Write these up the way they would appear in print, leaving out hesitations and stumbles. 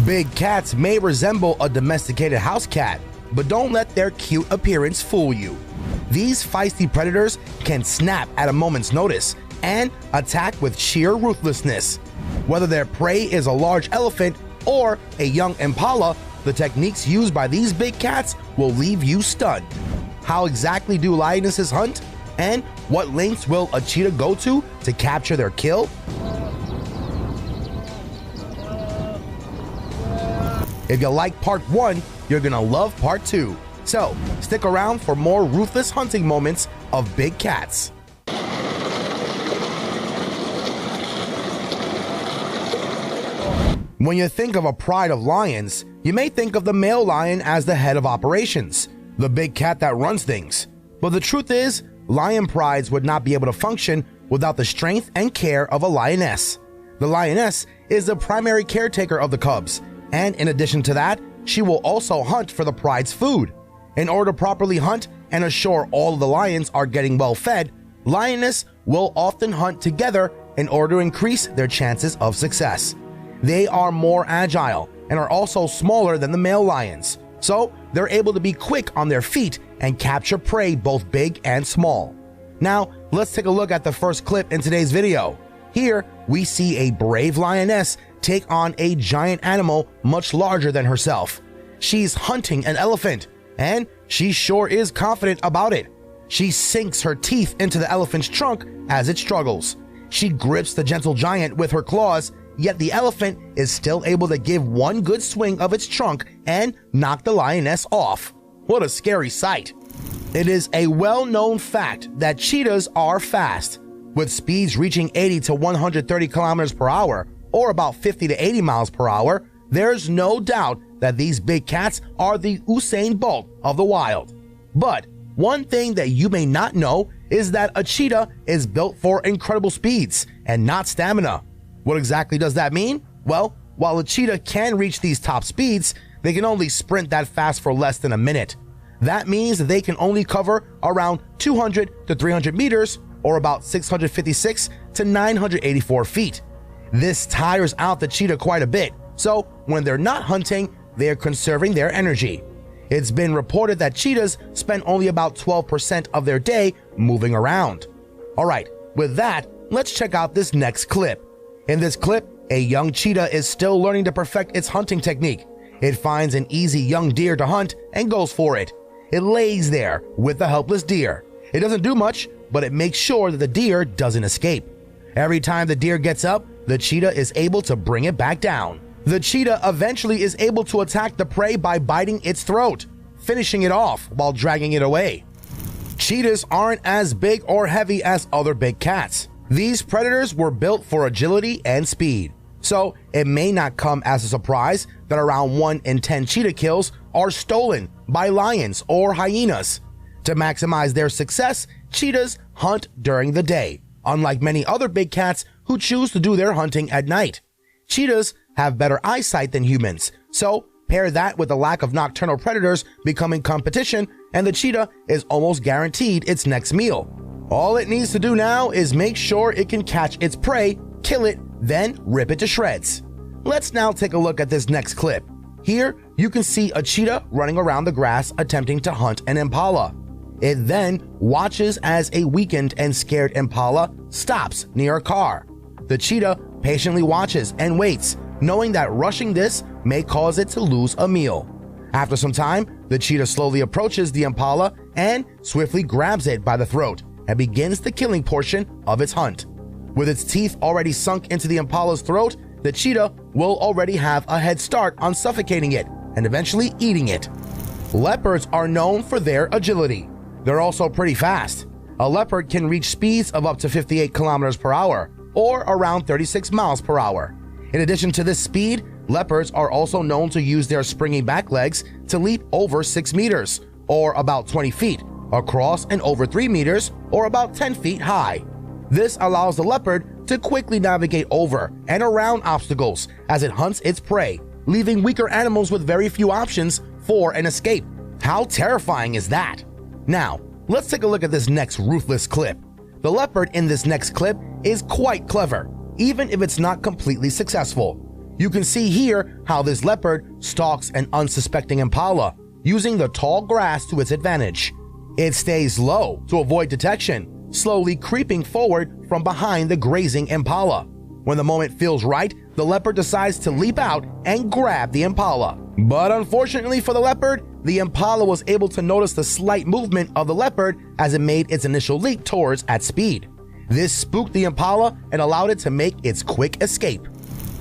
Big cats may resemble a domesticated house cat, but don't let their cute appearance fool you. These feisty predators can snap at a moment's notice and attack with sheer ruthlessness. Whether their prey is a large elephant or a young impala, the techniques used by these big cats will leave you stunned. How exactly do lionesses hunt? And what lengths will a cheetah go to capture their kill? If you like part 1, you're gonna love part 2. So stick around for more ruthless hunting moments of big cats. When you think of a pride of lions, you may think of the male lion as the head of operations, the big cat that runs things. But the truth is, lion prides would not be able to function without the strength and care of a lioness. The lioness is the primary caretaker of the cubs, and in addition to that, she will also hunt for the pride's food. In order to properly hunt and assure all of the lions are getting well fed, lioness will often hunt together in order to increase their chances of success. They are more agile and are also smaller than the male lions, so they're able to be quick on their feet and capture prey both big and small. Now, let's take a look at the first clip in today's video. Here, we see a brave lioness take on a giant animal much larger than herself. She's hunting an elephant, and she sure is confident about it. She sinks her teeth into the elephant's trunk as it struggles. She grips the gentle giant with her claws, yet the elephant is still able to give one good swing of its trunk and knock the lioness off. What a scary sight. It is a well-known fact that cheetahs are fast, with speeds reaching 80 to 130 kilometers per hour, or about 50 to 80 miles per hour. There's no doubt that these big cats are the Usain Bolt of the wild. But one thing that you may not know is that a cheetah is built for incredible speeds and not stamina. What exactly does that mean? Well, while a cheetah can reach these top speeds, they can only sprint that fast for less than a minute. That means that they can only cover around 200 to 300 meters, or about 656 to 984 feet. This tires out the cheetah quite a bit, so when they're not hunting, they're conserving their energy. It's been reported that cheetahs spend only about 12% of their day moving around. Alright, with that, let's check out this next clip. In this clip, a young cheetah is still learning to perfect its hunting technique. It finds an easy young deer to hunt and goes for it. It lays there with the helpless deer. It doesn't do much, but it makes sure that the deer doesn't escape. Every time the deer gets up, the cheetah is able to bring it back down. The cheetah eventually is able to attack the prey by biting its throat, finishing it off while dragging it away. Cheetahs aren't as big or heavy as other big cats. These predators were built for agility and speed, so it may not come as a surprise that around 1 in 10 cheetah kills are stolen by lions or hyenas. To maximize their success, cheetahs hunt during the day, unlike many other big cats who choose to do their hunting at night. Cheetahs have better eyesight than humans, so pair that with the lack of nocturnal predators becoming competition, and the cheetah is almost guaranteed its next meal. All it needs to do now is make sure it can catch its prey, kill it, then rip it to shreds. Let's now take a look at this next clip. Here, you can see a cheetah running around the grass attempting to hunt an impala. It then watches as a weakened and scared impala stops near a car. The cheetah patiently watches and waits, knowing that rushing this may cause it to lose a meal. After some time, the cheetah slowly approaches the impala and swiftly grabs it by the throat and begins the killing portion of its hunt. With its teeth already sunk into the impala's throat, the cheetah will already have a head start on suffocating it and eventually eating it. Leopards are known for their agility. They're also pretty fast. A leopard can reach speeds of up to 58 kilometers per hour, or around 36 miles per hour. In addition to this speed, leopards are also known to use their springy back legs to leap over 6 meters, or about 20 feet, across and over 3 meters, or about 10 feet high. This allows the leopard to quickly navigate over and around obstacles as it hunts its prey, leaving weaker animals with very few options for an escape. How terrifying is that? Now, let's take a look at this next ruthless clip. The leopard in this next clip is quite clever, even if it's not completely successful. You can see here how this leopard stalks an unsuspecting impala, using the tall grass to its advantage. It stays low to avoid detection, slowly creeping forward from behind the grazing impala. When the moment feels right, the leopard decides to leap out and grab the impala. But unfortunately for the leopard, the impala was able to notice the slight movement of the leopard as it made its initial leap towards at speed. This spooked the impala and allowed it to make its quick escape.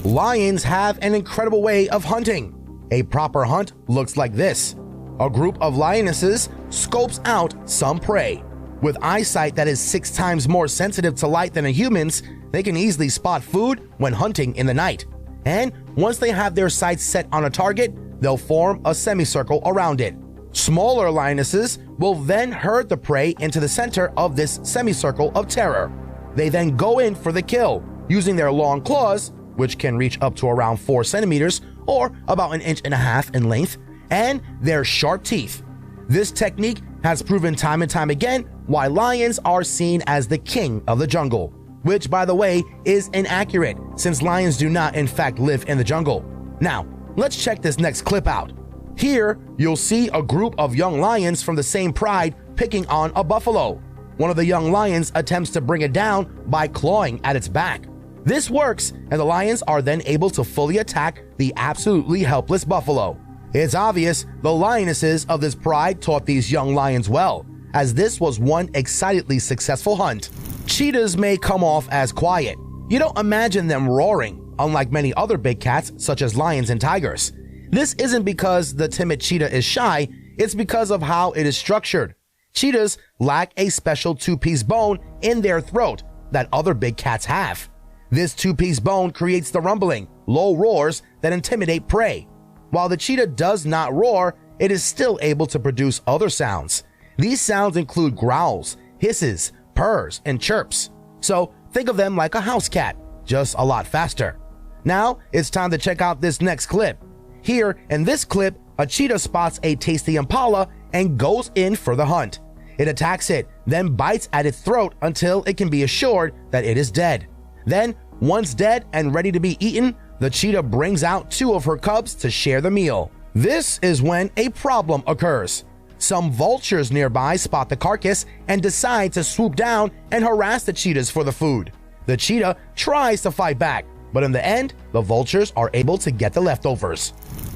Lions have an incredible way of hunting. A proper hunt looks like this. A group of lionesses scopes out some prey. With eyesight that is 6 times more sensitive to light than a human's, they can easily spot food when hunting in the night. And once they have their sights set on a target, they'll form a semicircle around it. Smaller lionesses will then herd the prey into the center of this semicircle of terror. They then go in for the kill, using their long claws, which can reach up to around 4 centimeters or about 1.5 inches in length, and their sharp teeth. This technique has proven time and time again why lions are seen as the king of the jungle, which, by the way, is inaccurate since lions do not in fact live in the jungle. Now, let's check this next clip out. Here, you'll see a group of young lions from the same pride picking on a buffalo. One of the young lions attempts to bring it down by clawing at its back. This works, and the lions are then able to fully attack the absolutely helpless buffalo. It's obvious the lionesses of this pride taught these young lions well, as this was one excitedly successful hunt. Cheetahs may come off as quiet. You don't imagine them roaring, unlike many other big cats such as lions and tigers. This isn't because the timid cheetah is shy, it's because of how it is structured. Cheetahs lack a special 2-piece bone in their throat that other big cats have. This 2-piece bone creates the rumbling, low roars that intimidate prey. While the cheetah does not roar, it is still able to produce other sounds. These sounds include growls, hisses, purrs, and chirps. So think of them like a house cat, just a lot faster. Now it's time to check out this next clip. Here in this clip, a cheetah spots a tasty impala and goes in for the hunt. It attacks it, then bites at its throat until it can be assured that it is dead. Then, once dead and ready to be eaten, the cheetah brings out 2 of her cubs to share the meal. This is when a problem occurs. Some vultures nearby spot the carcass and decide to swoop down and harass the cheetahs for the food. The cheetah tries to fight back, but in the end, the vultures are able to get the leftovers.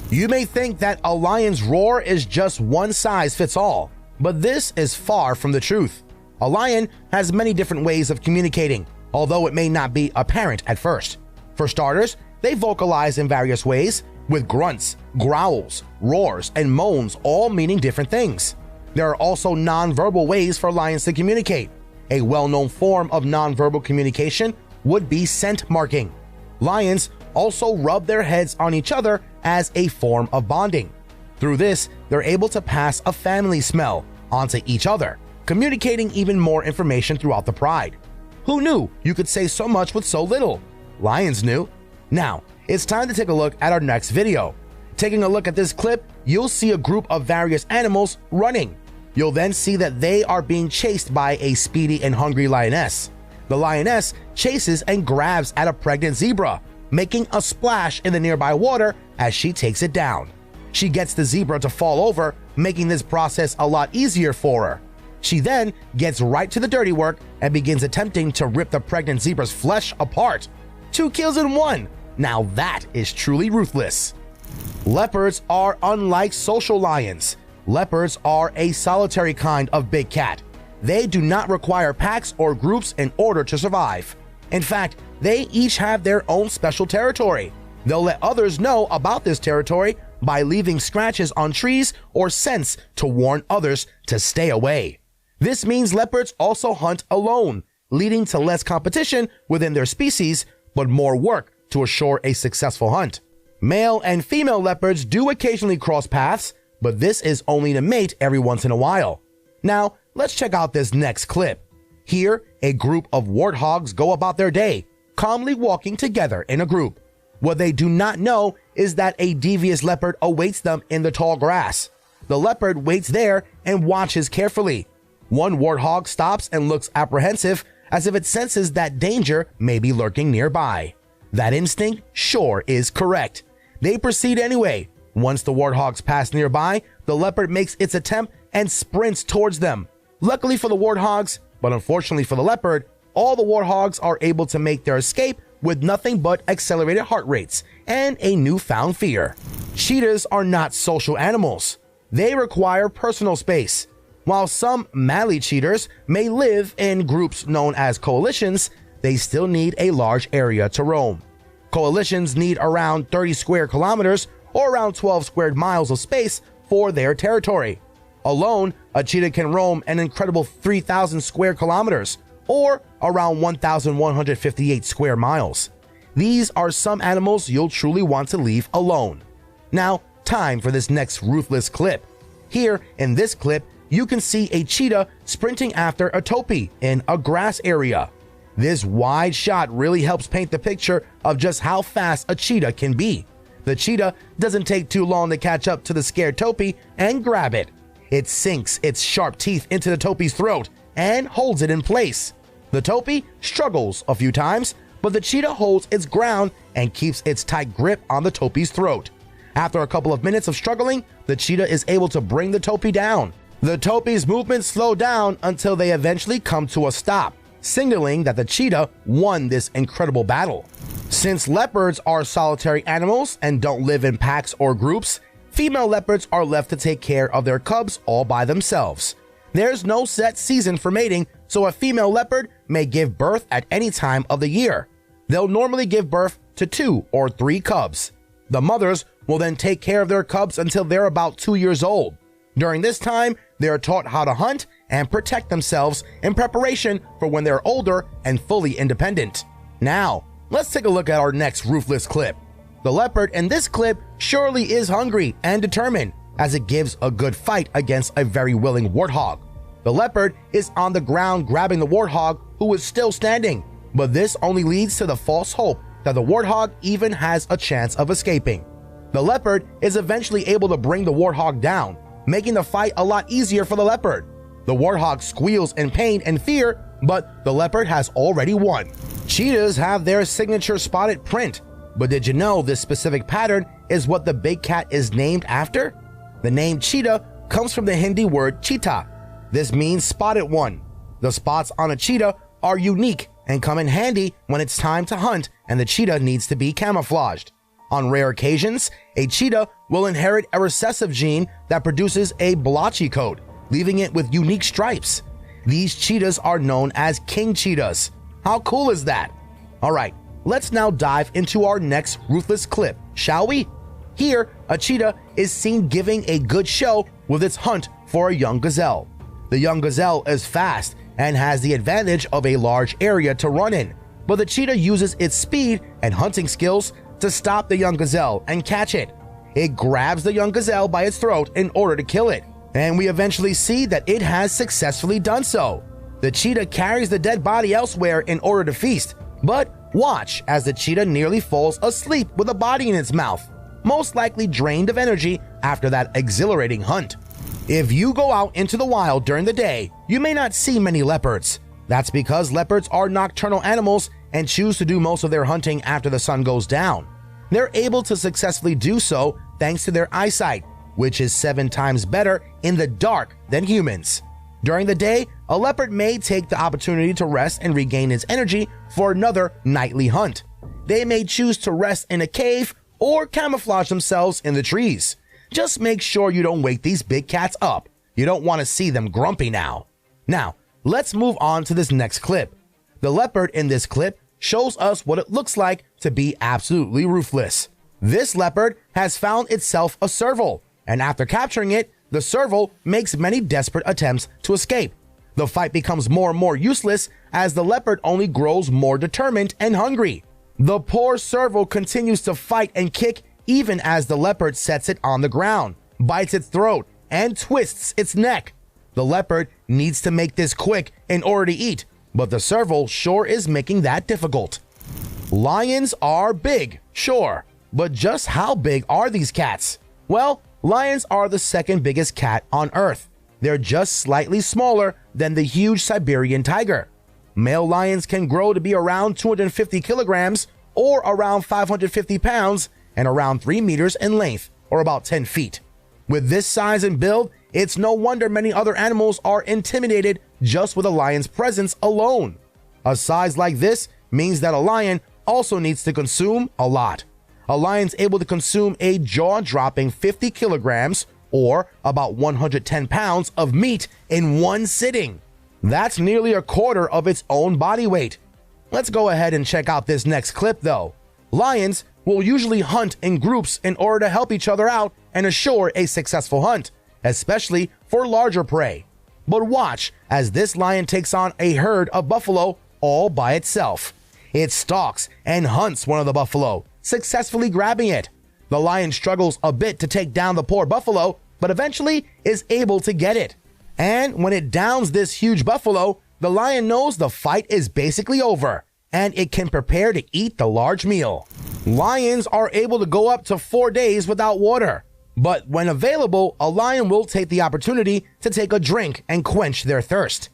You may think that a lion's roar is just one size fits all, but this is far from the truth. A lion has many different ways of communicating, although it may not be apparent at first. For starters, they vocalize in various ways, with grunts, growls, roars, and moans all meaning different things. There are also non-verbal ways for lions to communicate. A well-known form of non-verbal communication would be scent marking. Lions also rub their heads on each other as a form of bonding. Through this, they're able to pass a family smell onto each other, communicating even more information throughout the pride. Who knew you could say so much with so little? Lions knew. Now, it's time to take a look at our next video. Taking a look at this clip, you'll see a group of various animals running. You'll then see that they are being chased by a speedy and hungry lioness. The lioness chases and grabs at a pregnant zebra, making a splash in the nearby water as she takes it down. She gets the zebra to fall over, making this process a lot easier for her. She then gets right to the dirty work and begins attempting to rip the pregnant zebra's flesh apart. 2 kills in 1. Now that is truly ruthless. Leopards are unlike social lions. Leopards are a solitary kind of big cat. They do not require packs or groups in order to survive. In fact, they each have their own special territory. They'll let others know about this territory by leaving scratches on trees or scents to warn others to stay away. This means leopards also hunt alone, leading to less competition within their species, but more work to assure a successful hunt. Male and female leopards do occasionally cross paths, but this is only to mate every once in a while. Now, let's check out this next clip. Here, a group of warthogs go about their day, calmly walking together in a group. What they do not know is that a devious leopard awaits them in the tall grass. The leopard waits there and watches carefully. One warthog stops and looks apprehensive, as if it senses that danger may be lurking nearby. That instinct sure is correct. They proceed anyway. Once the warthogs pass nearby, the leopard makes its attempt and sprints towards them. Luckily for the warthogs, but unfortunately for the leopard, all the warthogs are able to make their escape with nothing but accelerated heart rates and a newfound fear. Cheetahs are not social animals. They require personal space. While some male cheetahs may live in groups known as coalitions, they still need a large area to roam. Coalitions need around 30 square kilometers or around 12 square miles of space for their territory. Alone, a cheetah can roam an incredible 3,000 square kilometers or around 1,158 square miles. These are some animals you'll truly want to leave alone. Now, time for this next ruthless clip. Here in this clip, you can see a cheetah sprinting after a topi in a grass area. This wide shot really helps paint the picture of just how fast a cheetah can be. The cheetah doesn't take too long to catch up to the scared topi and grab it. It sinks its sharp teeth into the topi's throat and holds it in place. The topi struggles a few times, but the cheetah holds its ground and keeps its tight grip on the topi's throat. After a couple of minutes of struggling, the cheetah is able to bring the topi down. The topi's movements slow down until they eventually come to a stop, signaling that the cheetah won this incredible battle. Since leopards are solitary animals and don't live in packs or groups, female leopards are left to take care of their cubs all by themselves. There's no set season for mating, so a female leopard may give birth at any time of the year. They'll normally give birth to 2 or 3 cubs. The mothers will then take care of their cubs until they're about 2 years old. During this time, they are taught how to hunt and protect themselves in preparation for when they're older and fully independent. Now, let's take a look at our next ruthless clip. The leopard in this clip surely is hungry and determined, as it gives a good fight against a very willing warthog. The leopard is on the ground grabbing the warthog, who is still standing, but this only leads to the false hope that the warthog even has a chance of escaping. The leopard is eventually able to bring the warthog down, making the fight a lot easier for the leopard. The warthog squeals in pain and fear, but the leopard has already won. Cheetahs have their signature spotted print, but did you know this specific pattern is what the big cat is named after? The name cheetah comes from the Hindi word cheetah. This means spotted one. The spots on a cheetah are unique and come in handy when it's time to hunt and the cheetah needs to be camouflaged. On rare occasions, a cheetah will inherit a recessive gene that produces a blotchy coat, leaving it with unique stripes. These cheetahs are known as king cheetahs. How cool is that? All right, let's now dive into our next ruthless clip, shall we? Here, a cheetah is seen giving a good show with its hunt for a young gazelle. The young gazelle is fast and has the advantage of a large area to run in, but the cheetah uses its speed and hunting skills to stop the young gazelle and catch it. It grabs the young gazelle by its throat in order to kill it, and we eventually see that it has successfully done so. The cheetah carries the dead body elsewhere in order to feast, but watch as the cheetah nearly falls asleep with a body in its mouth, most likely drained of energy after that exhilarating hunt. If you go out into the wild during the day, you may not see many leopards. That's because leopards are nocturnal animals and choose to do most of their hunting after the sun goes down. They're able to successfully do so thanks to their eyesight, which is 7 times better in the dark than humans. During the day, a leopard may take the opportunity to rest and regain its energy for another nightly hunt. They may choose to rest in a cave or camouflage themselves in the trees. Just make sure you don't wake these big cats up. You don't want to see them grumpy now. Now, let's move on to this next clip. The leopard in this clip shows us what it looks like to be absolutely ruthless. This leopard has found itself a serval, and after capturing it, the serval makes many desperate attempts to escape. The fight becomes more and more useless as the leopard only grows more determined and hungry. The poor serval continues to fight and kick even as the leopard sets it on the ground, bites its throat, and twists its neck. The leopard needs to make this quick in order to eat, but the serval sure is making that difficult. Lions are big, sure, but just how big are these cats? Well, lions are the second biggest cat on Earth. They're just slightly smaller than the huge Siberian tiger. Male lions can grow to be around 250 kilograms or around 550 pounds, and around 3 meters in length, or about 10 feet. With this size and build, it's no wonder many other animals are intimidated just with a lion's presence alone. A size like this means that a lion also needs to consume a lot. A lion's able to consume a jaw-dropping 50 kilograms, or about 110 pounds of meat in one sitting. That's nearly a quarter of its own body weight. Let's go ahead and check out this next clip though. Lions will usually hunt in groups in order to help each other out and assure a successful hunt, especially for larger prey. But watch as this lion takes on a herd of buffalo all by itself. It stalks and hunts one of the buffalo, successfully grabbing it. The lion struggles a bit to take down the poor buffalo, but eventually is able to get it. And when it downs this huge buffalo, the lion knows the fight is basically over, and it can prepare to eat the large meal. Lions are able to go up to 4 days without water, but when available, a lion will take the opportunity to take a drink and quench their thirst.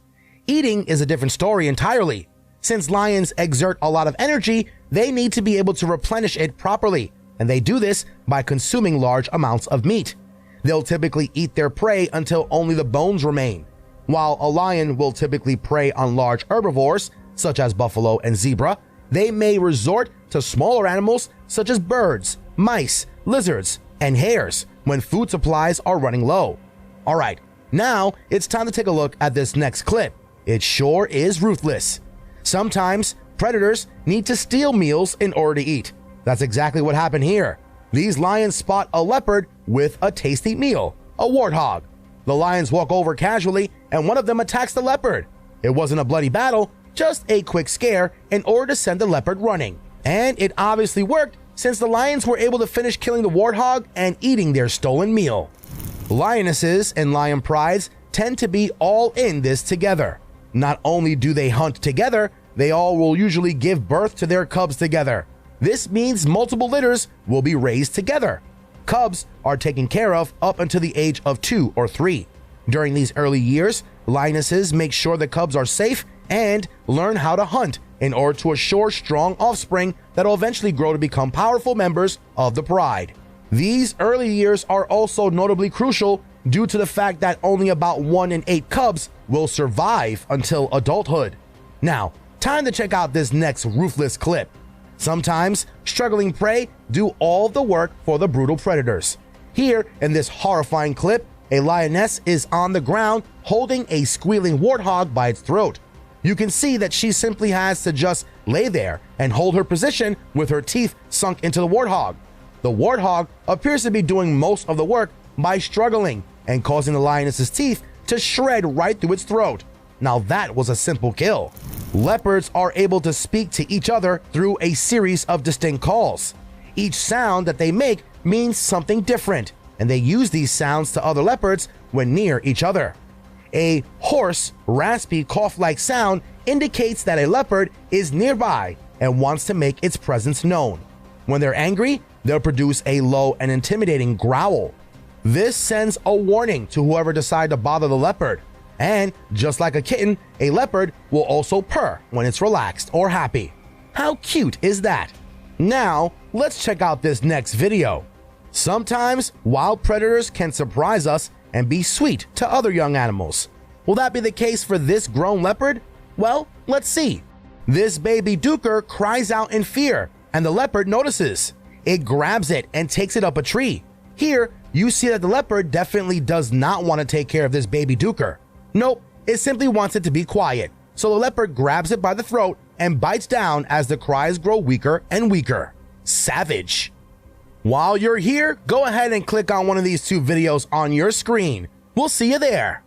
Eating is a different story entirely. Since lions exert a lot of energy, they need to be able to replenish it properly, and they do this by consuming large amounts of meat. They'll typically eat their prey until only the bones remain. While a lion will typically prey on large herbivores, such as buffalo and zebra, they may resort to smaller animals such as birds, mice, lizards, and hares when food supplies are running low. Alright, now it's time to take a look at this next clip. It sure is ruthless. Sometimes predators need to steal meals in order to eat. That's exactly what happened here. These lions spot a leopard with a tasty meal, a warthog. The lions walk over casually and one of them attacks the leopard. It wasn't a bloody battle, just a quick scare in order to send the leopard running. And it obviously worked since the lions were able to finish killing the warthog and eating their stolen meal. Lionesses and lion prides tend to be all in this together. Not only do they hunt together, they all will usually give birth to their cubs together. This means multiple litters will be raised together. Cubs are taken care of up until the age of 2 or 3. During these early years, lionesses make sure the cubs are safe and learn how to hunt in order to assure strong offspring that will eventually grow to become powerful members of the pride. These early years are also notably crucial due to the fact that only about 1 in 8 cubs will survive until adulthood. Now, time to check out this next ruthless clip. Sometimes struggling prey do all the work for the brutal predators. Here in this horrifying clip, a lioness is on the ground holding a squealing warthog by its throat. You can see that she simply has to just lay there and hold her position with her teeth sunk into the warthog. The warthog appears to be doing most of the work by struggling and causing the lioness's teeth to shred right through its throat. Now that was a simple kill. Leopards are able to speak to each other through a series of distinct calls. Each sound that they make means something different, and they use these sounds to other leopards when near each other. A hoarse, raspy, cough-like sound indicates that a leopard is nearby and wants to make its presence known. When they're angry, they'll produce a low and intimidating growl. This sends a warning to whoever decides to bother the leopard. And just like a kitten, a leopard will also purr when it's relaxed or happy. How cute is that? Now, let's check out this next video. Sometimes wild predators can surprise us and be sweet to other young animals. Will that be the case for this grown leopard? Well, let's see. This baby duiker cries out in fear, and the leopard notices. It grabs it and takes it up a tree. Here, you see that the leopard definitely does not want to take care of this baby duiker. Nope, it simply wants it to be quiet. So the leopard grabs it by the throat and bites down as the cries grow weaker and weaker. Savage. While you're here, go ahead and click on one of these 2 videos on your screen. We'll see you there.